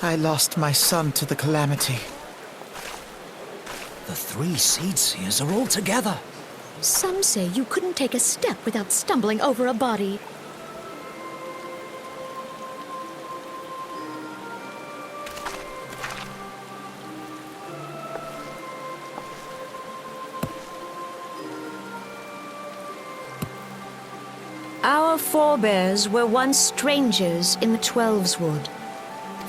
I lost my son to the calamity. The three Seed Seers are all together. Some say you couldn't take a step without stumbling over a body. Our forebears were once strangers in the Twelveswood.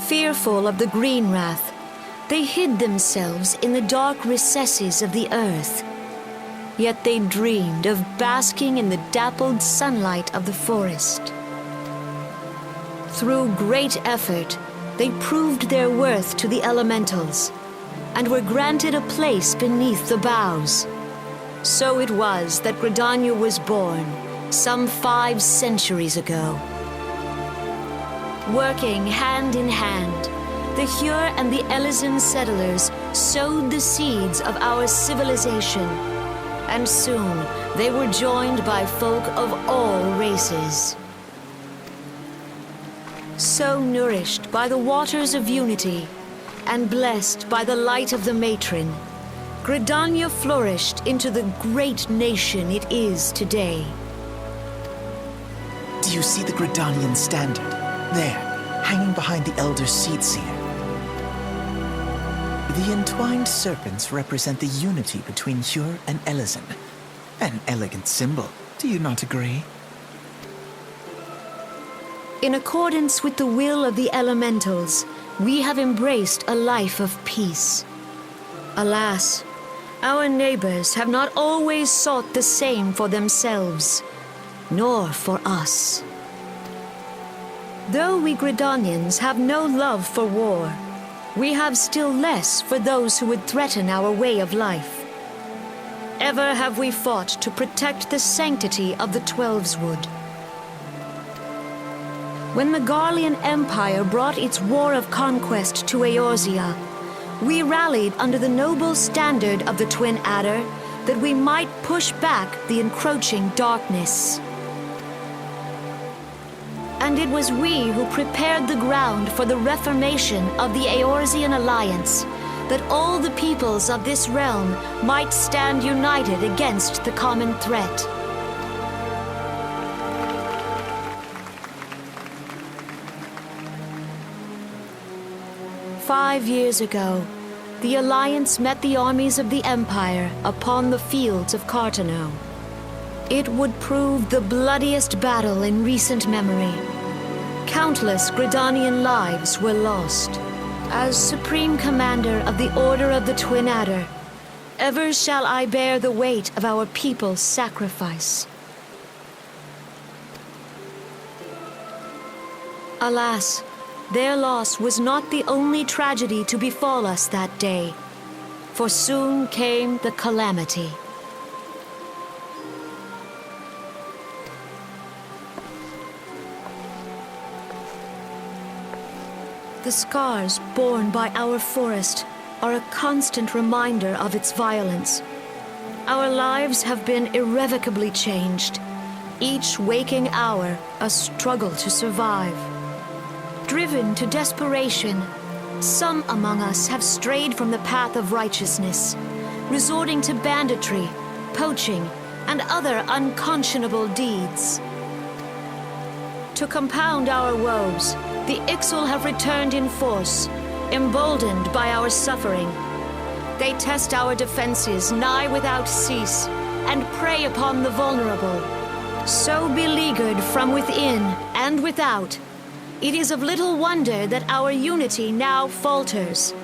Fearful of the Green Wrath, they hid themselves in the dark recesses of the earth. Yet they dreamed of basking in the dappled sunlight of the forest. Through great effort, they proved their worth to the elementals, and were granted a place beneath the boughs. So it was that Gridania was born, some 5 centuries ago. Working hand in hand, the Hyur and the Elysian settlers sowed the seeds of our civilization, and soon they were joined by folk of all races. So nourished by the waters of unity, and blessed by the light of the matron, Gridania flourished into the great nation it is today. Do you see the Gridanian standard? There, hanging behind the Elder Seed Seer. The entwined serpents represent the unity between Hyur and Elysian. An elegant symbol, do you not agree? In accordance with the will of the elementals, we have embraced a life of peace. Alas, our neighbors have not always sought the same for themselves, nor for us. Though we Gridanians have no love for war, we have still less for those who would threaten our way of life. Ever have we fought to protect the sanctity of the Twelveswood. When the Garlean Empire brought its war of conquest to Eorzea, we rallied under the noble standard of the Twin Adder that we might push back the encroaching darkness. And it was we who prepared the ground for the reformation of the Eorzean Alliance, that all the peoples of this realm might stand united against the common threat. "5 years ago, the Alliance met the armies of the Empire upon the fields of Cartano. It would prove the bloodiest battle in recent memory. Countless Gridanian lives were lost. As Supreme Commander of the Order of the Twin Adder, ever shall I bear the weight of our people's sacrifice. Alas, their loss was not the only tragedy to befall us that day, for soon came the calamity. The scars borne by our forest are a constant reminder of its violence. Our lives have been irrevocably changed, each waking hour a struggle to survive. Driven to desperation, some among us have strayed from the path of righteousness, resorting to banditry, poaching, and other unconscionable deeds. To compound our woes, the Ixal have returned in force, emboldened by our suffering. They test our defenses nigh without cease, and prey upon the vulnerable. So beleaguered from within and without, it is of little wonder that our unity now falters.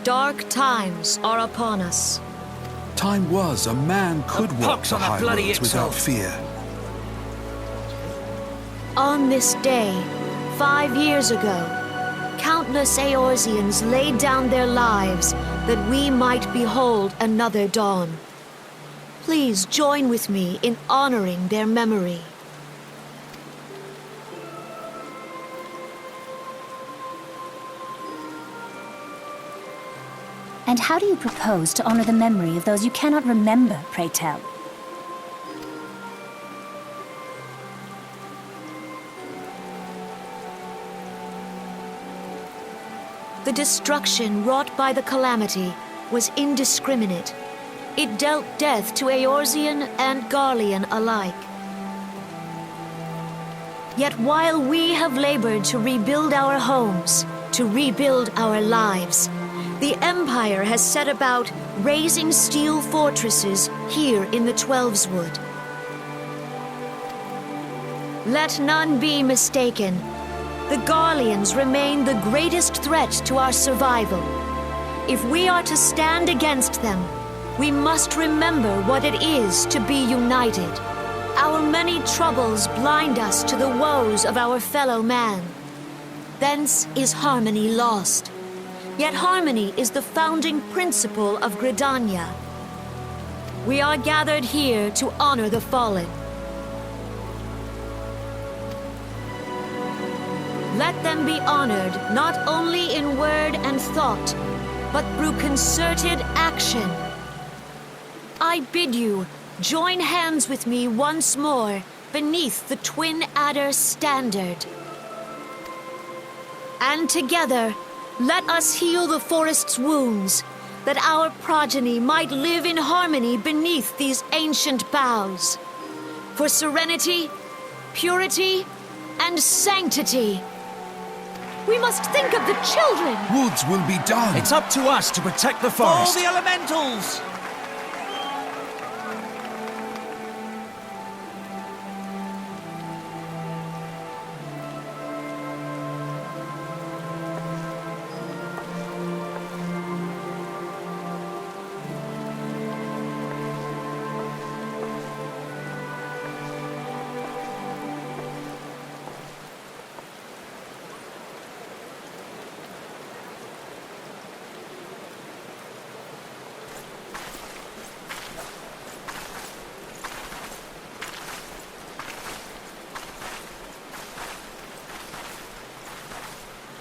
Dark times are upon us. Time was a man could walk pox the on that high bloody roads without Ixal. fear. On this day, 5 years ago, countless Eorzeans laid down their lives that we might behold another dawn. Please join with me in honoring their memory. And how do you propose to honor the memory of those you cannot remember, pray tell? The destruction wrought by the calamity was indiscriminate. It dealt death to Eorzean and Garlean alike. Yet while we have labored to rebuild our homes, to rebuild our lives, the Empire has set about raising steel fortresses here in the Twelveswood. Let none be mistaken. The Garleans remain the greatest threat to our survival. If we are to stand against them, we must remember what it is to be united. Our many troubles blind us to the woes of our fellow man. Thence is harmony lost. Yet harmony is the founding principle of Gridania. We are gathered here to honor the fallen. Let them be honored not only in word and thought, but through concerted action. I bid you join hands with me once more beneath the Twin Adder standard. And together, let us heal the forest's wounds, that our progeny might live in harmony beneath these ancient boughs. For serenity, purity, and sanctity. We must think of the children! Woods will be done. It's up to us to protect the All forest. the elementals!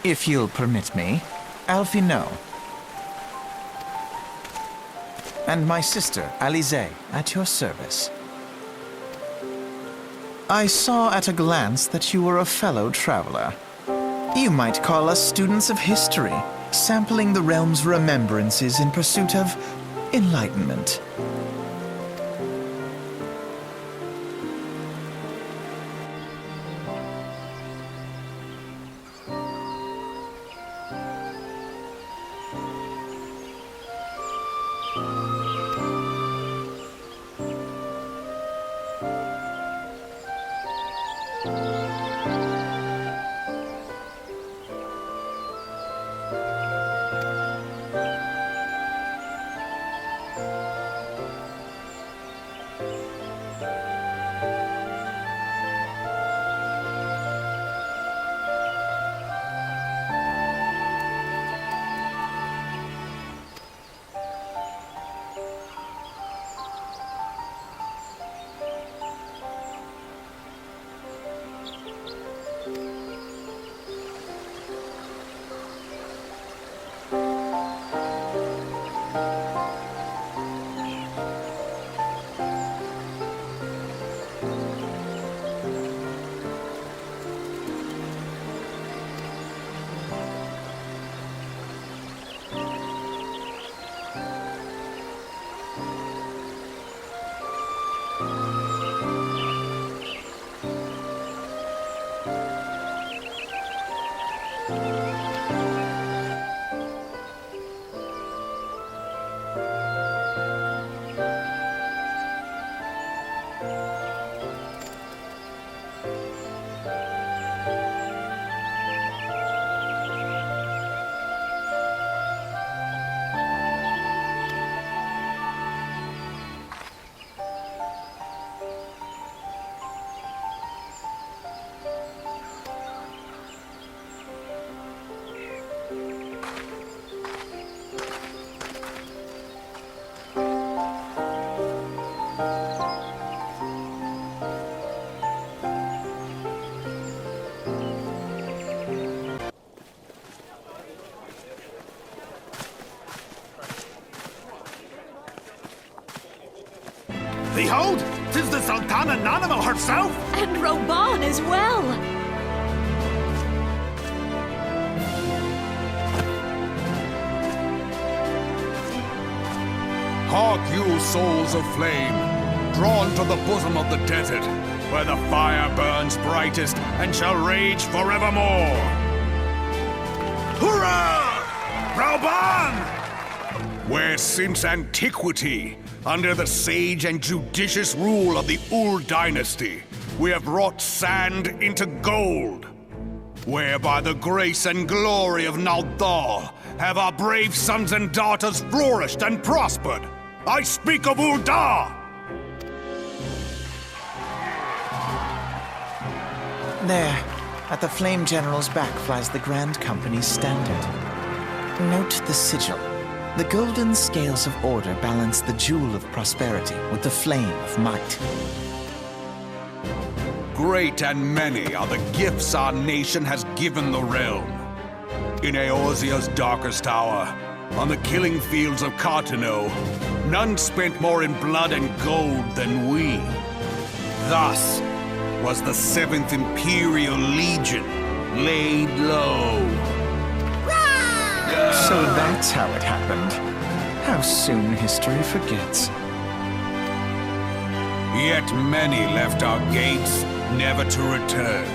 If you'll permit me, Alfie No. And my sister, Alize, at your service. I saw at a glance that you were a fellow traveler. You might call us students of history, sampling the realm's remembrances in pursuit of enlightenment. Behold, 'tis the Sultana Nanimo herself! And Reborn as well! Hark you, souls of flame, drawn to the bosom of the desert, where the fire burns brightest and shall rage forevermore. Hurrah! Reborn! Where since antiquity, under the sage and judicious rule of the Ul dynasty, we have wrought sand into gold. Where by the grace and glory of Naldar have our brave sons and daughters flourished and prospered. I speak of Uldar! There, at the Flame General's back flies the Grand Company's standard. Note the sigil. The golden scales of order balance the jewel of prosperity with the flame of might. Great and many are the gifts our nation has given the realm. In Eorzea's darkest hour, on the killing fields of Cartano, none spent more in blood and gold than we. Thus was the 7th Imperial Legion laid low. So that's how it happened. How soon history forgets. Yet many left our gates, never to return.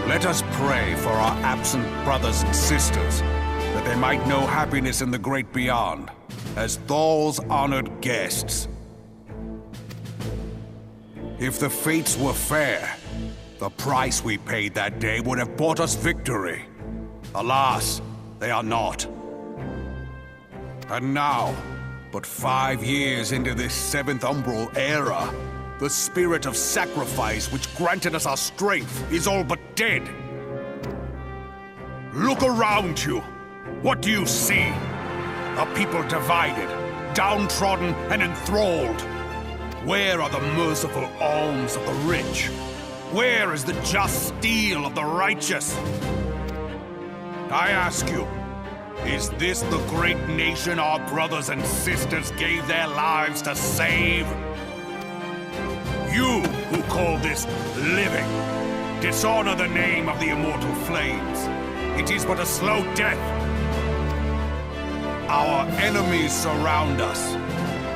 Let us pray for our absent brothers and sisters, that they might know happiness in the great beyond, as Thal's honored guests. If the fates were fair, the price we paid that day would have bought us victory. Alas, they are not. And now, but 5 years into this 7th Umbral era, the spirit of sacrifice which granted us our strength is all but dead. Look around you. What do you see? A people divided, downtrodden and enthralled. Where are the merciful alms of the rich? Where is the just steel of the righteous? I ask you, is this the great nation our brothers and sisters gave their lives to save? You who call this living, dishonor the name of the immortal flames. It is but a slow death. Our enemies surround us.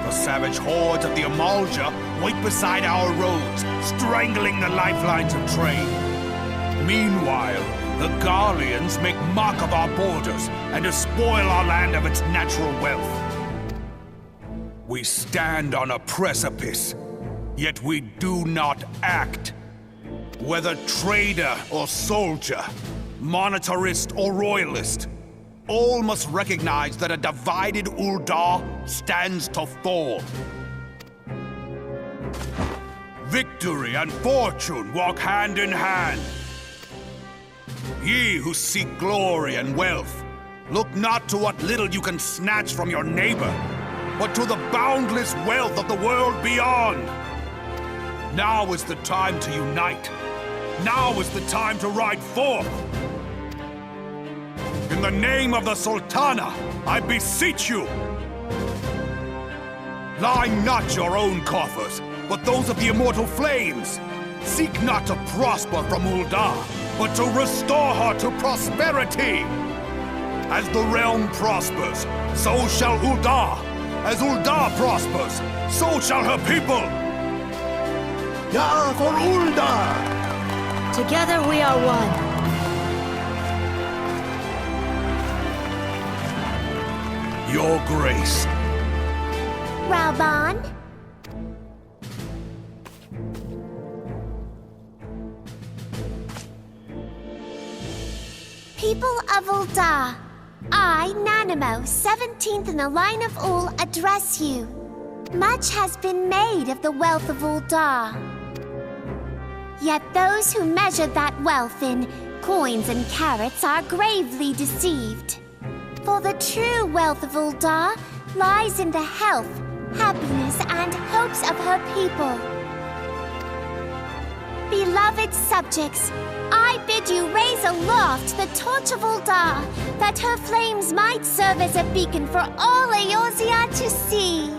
The savage hordes of the Amalja wait beside our roads, strangling the lifelines of trade. Meanwhile, the Garleans make mock of our borders and despoil our land of its natural wealth. We stand on a precipice, yet we do not act. Whether trader or soldier, monetarist or royalist, all must recognize that a divided Uldar stands to fall. Victory and fortune walk hand in hand. Ye who seek glory and wealth, look not to what little you can snatch from your neighbor, but to the boundless wealth of the world beyond. Now is the time to unite. Now is the time to ride forth. In the name of the Sultana, I beseech you. Line not your own coffers, but those of the immortal flames. Seek not to prosper from Uldar, but to restore her to prosperity. As the realm prospers, so shall Uldar. As Uldar prospers, so shall her people. Ya for Uldar! Together we are one. Your grace. Reborn? People of Uldar, I, Nanimo, 17th in the line of Ul, address you. Much has been made of the wealth of Uldar. Yet those who measure that wealth in coins and carats are gravely deceived. For the true wealth of Uldar lies in the health, happiness, and hopes of her people. Beloved subjects, I bid you raise aloft the torch of Uldar, that her flames might serve as a beacon for all Eorzea to see.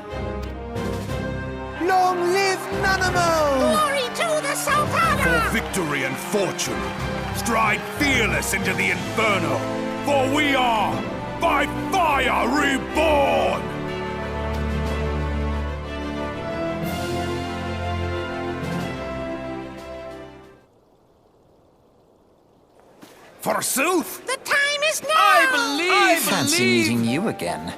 Long live Nanimo! Glory to the Sultana! For victory and fortune, stride fearless into the inferno, for we are, by fire, reborn! Forsooth! The time is now! I Fancy meeting you again.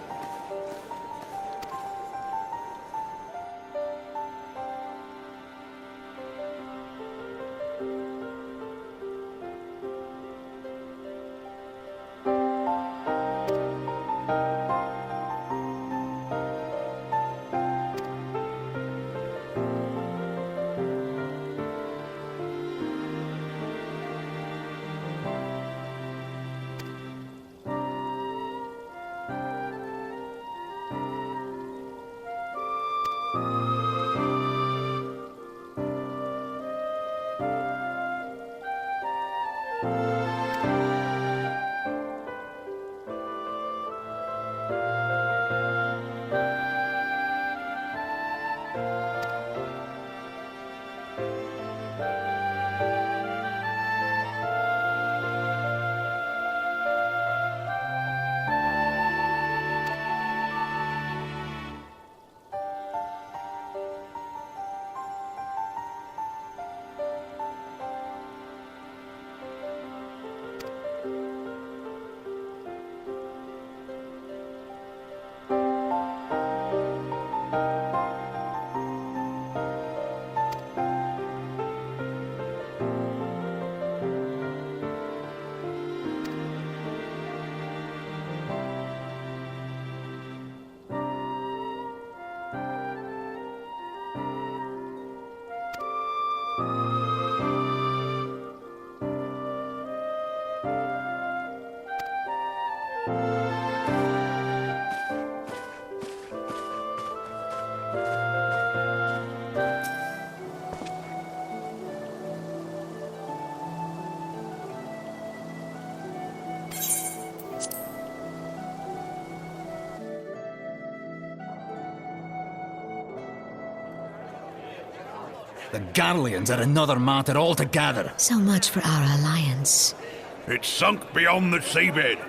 The Garleans are another matter altogether. So much for our alliance. It's sunk beyond the seabed.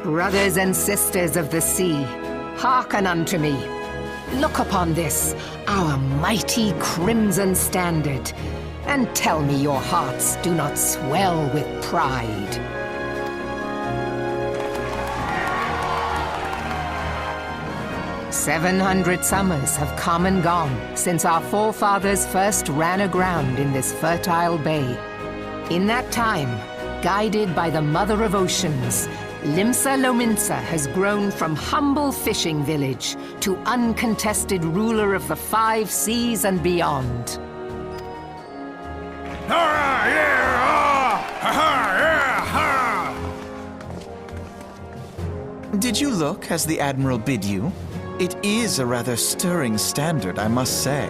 Brothers and sisters of the sea, hearken unto me. Look upon this, our mighty crimson standard, and tell me your hearts do not swell with pride. "700 summers have come and gone since our forefathers first ran aground in this fertile bay. In that time, guided by the Mother of Oceans, Limsa Lominsa has grown from humble fishing village to uncontested ruler of the 5 seas and beyond. Did you look as the Admiral bid you? It is a rather stirring standard, I must say.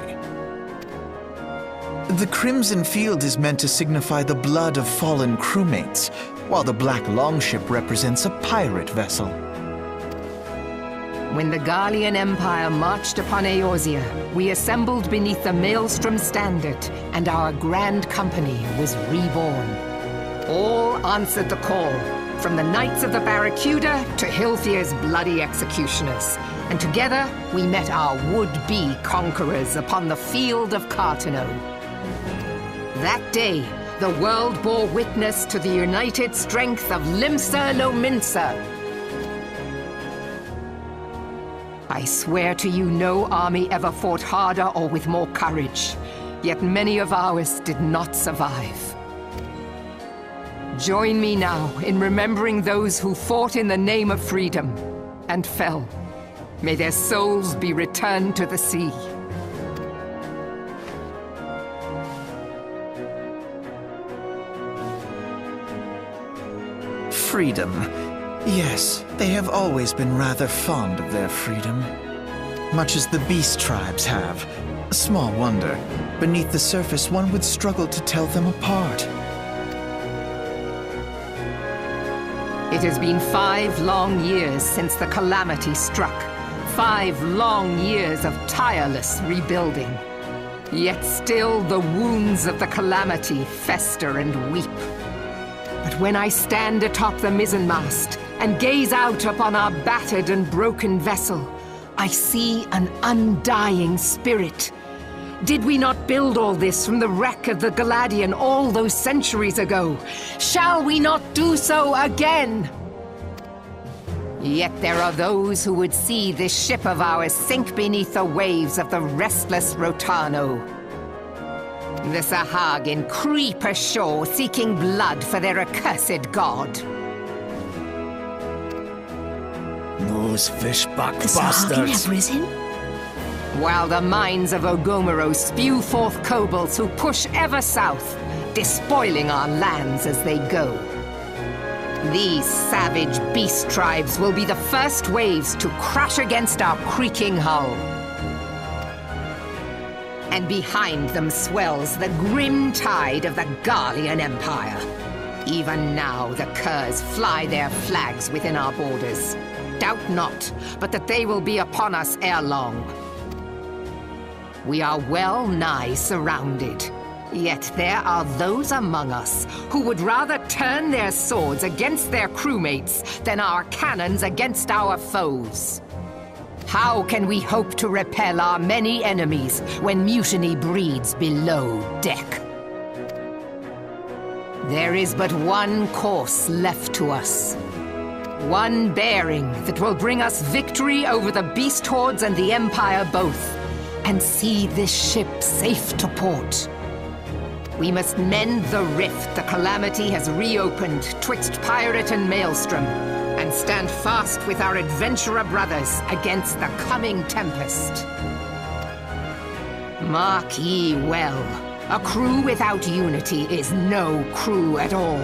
The crimson field is meant to signify the blood of fallen crewmates, while the black longship represents a pirate vessel. When the Garlean Empire marched upon Eorzea, we assembled beneath the Maelstrom standard, and our grand company was reborn. All answered the call, from the Knights of the Barracuda to Hilthier's bloody executioners, and together we met our would-be conquerors upon the field of Cartano. That day, the world bore witness to the united strength of Limsa Lominsa. I swear to you no army ever fought harder or with more courage, yet many of ours did not survive. Join me now in remembering those who fought in the name of freedom and fell. May their souls be returned to the sea. Freedom. Yes, they have always been rather fond of their freedom. Much as the beast tribes have. Small wonder. Beneath the surface, one would struggle to tell them apart. It has been 5 long years since the calamity struck. 5 long years of tireless rebuilding. Yet still the wounds of the calamity fester and weep. But when I stand atop the mizzenmast and gaze out upon our battered and broken vessel, I see an undying spirit. Did we not build all this from the wreck of the Galadian all those centuries ago? Shall we not do so again? Yet there are those who would see this ship of ours sink beneath the waves of the restless Rotano. The Sahagin creep ashore seeking blood for their accursed god. Those fishback The Sahagin have risen? While the mines of Ogomoro spew forth kobolds who push ever south, despoiling our lands as they go. These savage beast tribes will be the first waves to crash against our creaking hull. And behind them swells the grim tide of the Garlean Empire. Even now the curs fly their flags within our borders. Doubt not, but that they will be upon us ere long. We are well nigh surrounded. Yet there are those among us who would rather turn their swords against their crewmates than our cannons against our foes. How can we hope to repel our many enemies when mutiny breeds below deck? There is but one course left to us. One bearing that will bring us victory over the beast hordes and the Empire both, and see this ship safe to port. We must mend the rift the calamity has reopened twixt pirate and maelstrom, and stand fast with our adventurer brothers against the coming tempest. Mark ye well, a crew without unity is no crew at all.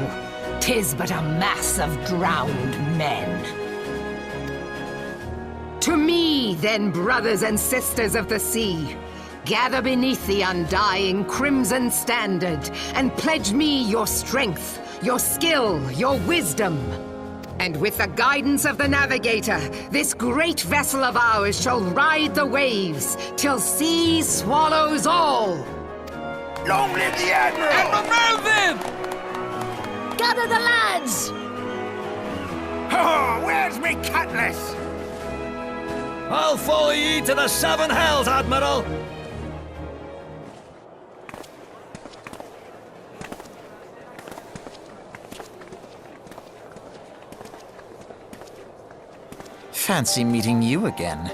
'Tis but a mass of drowned men. To me, then, brothers and sisters of the sea, gather beneath the undying crimson standard, and pledge me your strength, your skill, your wisdom. And with the guidance of the navigator, this great vessel of ours shall ride the waves, till sea swallows all! Long live the Admiral! Admiral Viv! Gather the lads! Oh, where's me cutlass? I'll follow ye to the seven hells, Admiral! Fancy meeting you again.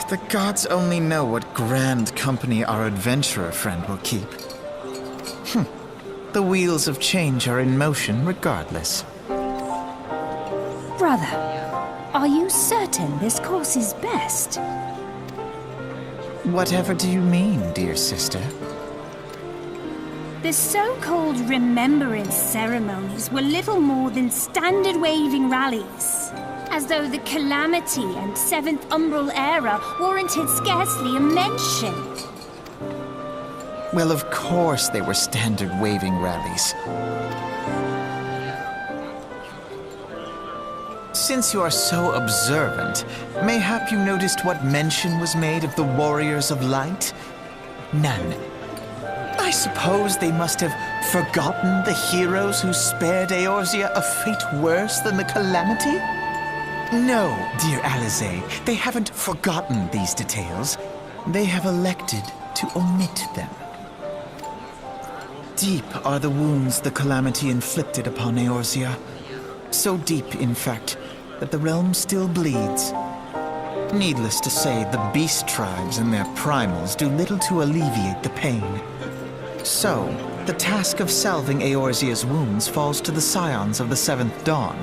The gods only know what grand company our adventurer friend will keep. The wheels of change are in motion regardless. Brother, are you certain this course is best? Whatever do you mean, dear sister? The so-called remembrance ceremonies were little more than standard waving rallies. As though the Calamity and 7th Umbral era warranted scarcely a mention. Well, of course they were standard waving rallies. Since you are so observant, mayhap you noticed what mention was made of the Warriors of Light? None. I suppose they must have forgotten the heroes who spared Eorzea a fate worse than the Calamity? No, dear Alize, they haven't forgotten these details. They have elected to omit them. Deep are the wounds the Calamity inflicted upon Eorzea. So deep, in fact, that the realm still bleeds. Needless to say, the beast tribes and their primals do little to alleviate the pain. So, the task of salving Eorzea's wounds falls to the scions of the 7th Dawn,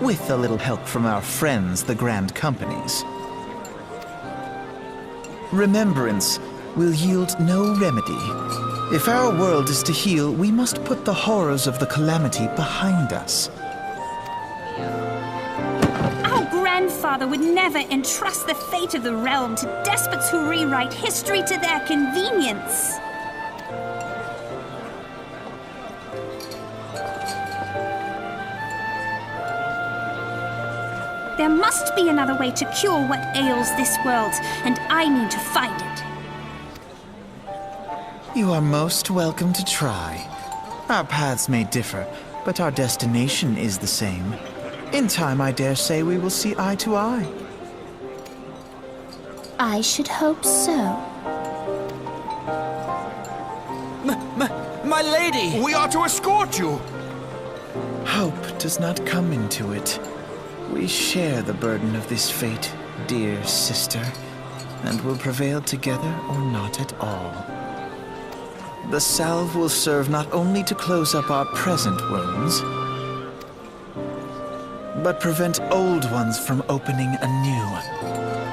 with a little help from our friends, the Grand Companies. Remembrance will yield no remedy. If our world is to heal, we must put the horrors of the Calamity behind us. Our grandfather would never entrust the fate of the realm to despots who rewrite history to their convenience. There must be another way to cure what ails this world, and I mean to find it. You are most welcome to try. Our paths may differ, but our destination is the same. In time, I dare say we will see eye to eye. I should hope so. My lady! We are to escort you! Hope does not come into it. We share the burden of this fate, dear sister, and will prevail together or not at all. The salve will serve not only to close up our present wounds, but prevent old ones from opening anew.